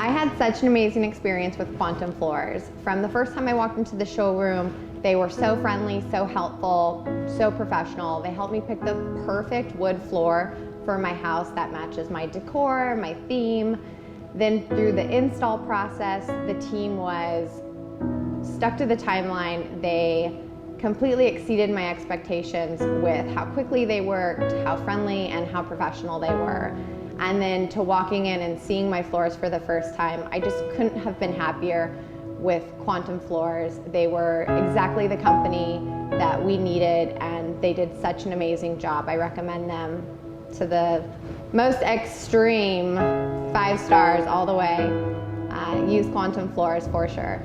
I had such an amazing experience with Quantum Floors. From the first time I walked into the showroom, they were so friendly, so helpful, so professional. They helped me pick the perfect wood floor for my house that matches my decor, my theme. Then through the install process, the team was stuck to the timeline. They completely exceeded my expectations with how quickly they worked, how friendly, and how professional they were. And then to walking in and seeing my floors for the first time, I just couldn't have been happier with Quantum Floors. They were exactly the company that we needed, and they did such an amazing job. I recommend them to the most extreme, 5 stars all the way. Use Quantum Floors for sure.